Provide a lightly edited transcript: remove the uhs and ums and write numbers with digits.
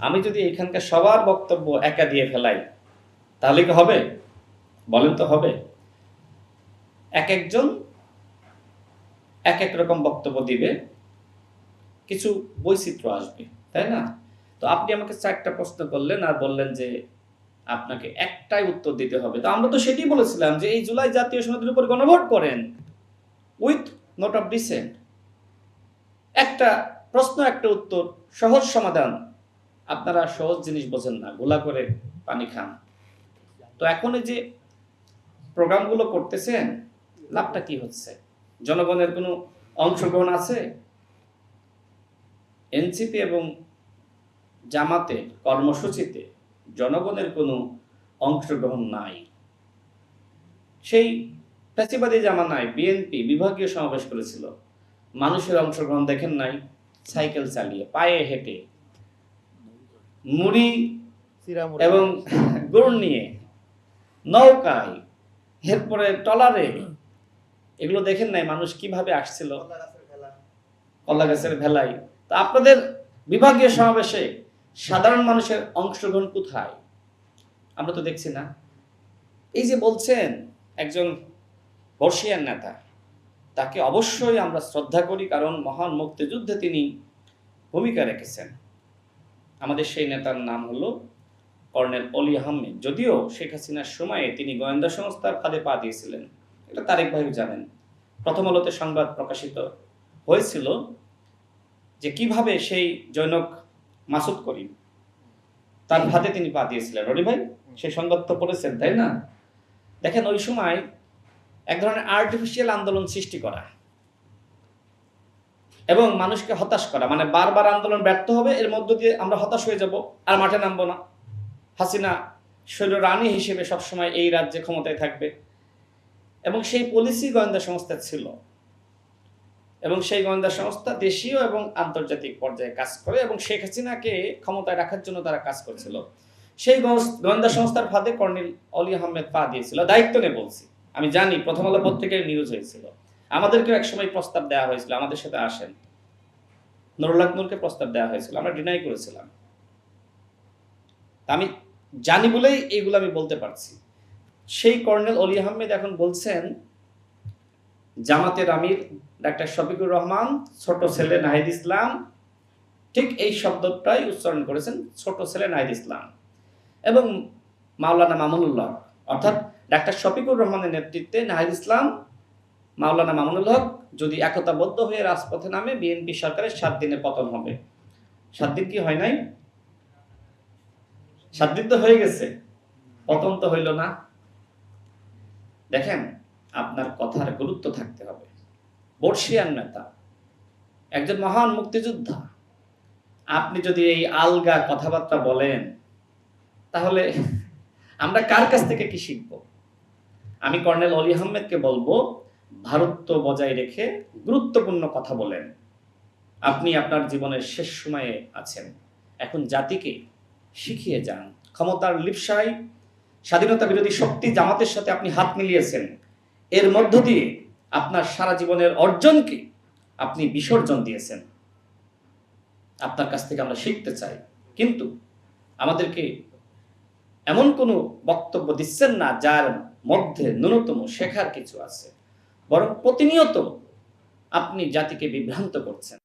আমি যদি এখানকার সবার বক্তব্য একা দিয়ে ফেলাই তাহলে কি হবে? বলেন তো হবে? এক একজন এক এক রকম বক্তব্য দিবে, কিছু বৈচিত্র্য আসবে, তাই না? তো আপনি আমাকে 4টা প্রশ্ন করলেন আর বললেন যে আপনাকে একটাই উত্তর দিতে হবে। তো আমরা তো সেটাই বলেছিলাম যে এই জুলাই জাতীয় সনদের উপর গণভোট করেন উইথ নোট অফ ডিসেন্ট। একটা প্রশ্ন, একটা উত্তর, সহজ সমাধান। আপনারা সহজ জিনিস বোঝেন না, গোলা করে পানি খান। তো এখন এই যে প্রোগ্রামগুলো করতেছেন, লাভটা কি হচ্ছে? জনগণের কোনো অংশগ্রহণ আছে? এনসিপি এবং জামাতে কর্মসূচিতে জনগণের কোনো অংশগ্রহণ নাই। সেই ফ্যাসিবাদী জামানায় বিএনপি বিভাগীয় সমাবেশ করেছিল, মানুষের অংশগ্রহণ দেখেন নাই? সাইকেল চালিয়ে, পায়ে হেঁটে, মুড়ি এবং গুড় নিয়ে, নৌকায়, এরপরে ট্রলারে, এগুলো দেখেন নাই মানুষ কিভাবে আসছিল? কলা গাছের ভেলায়। তা আপনাদের বিভাগীয় সমাবেশে সাধারণ মানুষের অংশগ্রহণ কোথায়? আমরা তো দেখছি না। এই যে বলছেন একজন বর্ষিয়ান নেতা, তাকে অবশ্যই আমরা শ্রদ্ধা করি, কারণ মহান মুক্তিযুদ্ধে তিনি ভূমিকা রেখেছেন। আমাদের সেই নেতার নাম হলো কর্নেল অলি আহমেদ। যদিও শেখ হাসিনার সময়ে তিনি গোয়েন্দা সংস্থার ফাঁদে পা দিয়েছিলেন, এটা তারেক ভাই জানেন। প্রথম আলোতে সংবাদ প্রকাশিত হয়েছিল যে কিভাবে সেই জনক মাসুদ করিম তার ফাঁদে তিনি পা দিয়েছিলেন। রনি ভাই সেই সংবাদ তো পড়েছেন, তাই না? দেখেন, ওই সময় এক ধরনের আর্টিফিশিয়াল আন্দোলন সৃষ্টি করা এবং মানুষকে হতাশ করা, মানে বারবার আন্দোলন ব্যর্থ হবে, এর মধ্য দিয়ে আমরা হতাশ হয়ে যাব, আর মাঠে নামবো না। হাসিনা শৈল রানী হিসেবে সবসময় এই রাজ্যে ক্ষমতায় থাকবে, এবং সেই পলিসি গোয়েন্দা সংস্থা ছিল, এবং সেই গোয়েন্দা সংস্থা দেশীয় এবং আন্তর্জাতিক পর্যায়ে কাজ করে, এবং শেখ হাসিনাকে ক্ষমতায় রাখার জন্য তারা কাজ করছিল। সেই গোয়েন্দা সংস্থার ফাঁদে কর্নেল অলি আহমেদ পা দিয়েছিল। দায়িত্ব নিয়ে বলছি, আমি জানি প্রথম আলো পত্রিকায় নিউজ হয়েছিল, আমাদেরকেও একসময় প্রস্তাব দেওয়া হয়েছিল আমাদের সাথে আসেন, নুরুল্লাহ নূরকে প্রস্তাব দেওয়া হয়েছিল, আমরা ডিনাই করেছিলাম। আমি জানি বলেই এইগুলো আমি বলতে পারছি। সেই কর্নেল অলি আহমেদ এখন বলছেন জামাতের আমির ডাক্তার শফিকুর রহমান, ছোট ছেলে নাহিদ ইসলাম, ঠিক এই শব্দটাই উচ্চারণ করেছেন, ছোট ছেলে নাহিদ ইসলাম, এবং মাওলানা মামুনুল হক, অর্থাৎ ডাক্তার শফিকুর রহমানের নেতৃত্বে নাহিদ ইসলাম, মাওলানা মামুনুল হক যদি একতাবদ্ধ হয়ে রাজপথে নামে, বিএনপি সরকারের 7 দিনে পতন হবে। 7 দিন কি হয় নাই? 7 দিন তো হয়ে গেছে, পতন তো হইল না। দেখেন, আপনার কথার গুরুত্ব থাকতে হবে। বর্ষিয়ান নেতা, একজন মহান মুক্তিযোদ্ধা, আপনি যদি এই আলগা কথাবার্তা বলেন, তাহলে আমরা কার কাছ থেকে কি শিখব? আমি কর্নেল অলি আহমেদকে বলবো, ভারত্ব বজায় রেখে গুরুত্বপূর্ণ কথা বলেন। আপনি আপনার জীবনের শেষ সময়ে আছেন, এখন জাতিকে শিখিয়ে যান। ক্ষমতার লিপ্সায় স্বাধীনতা বিরোধী শক্তি জামাতের সাথে আপনি হাত মিলিয়েছেন, এর মধ্য দিয়ে আপনার সারা জীবনের অর্জনকে আপনি বিসর্জন দিয়েছেন। আপনার কাছ থেকে আমরা শিখতে চাই, কিন্তু আমাদেরকে এমন কোনো বক্তব্য দিচ্ছেন না যার মধ্যে ন্যূনতম শেখার কিছু আছে, বরং প্রতিনিয়ত আপনি জাতিকে বিভ্রান্ত করছেন।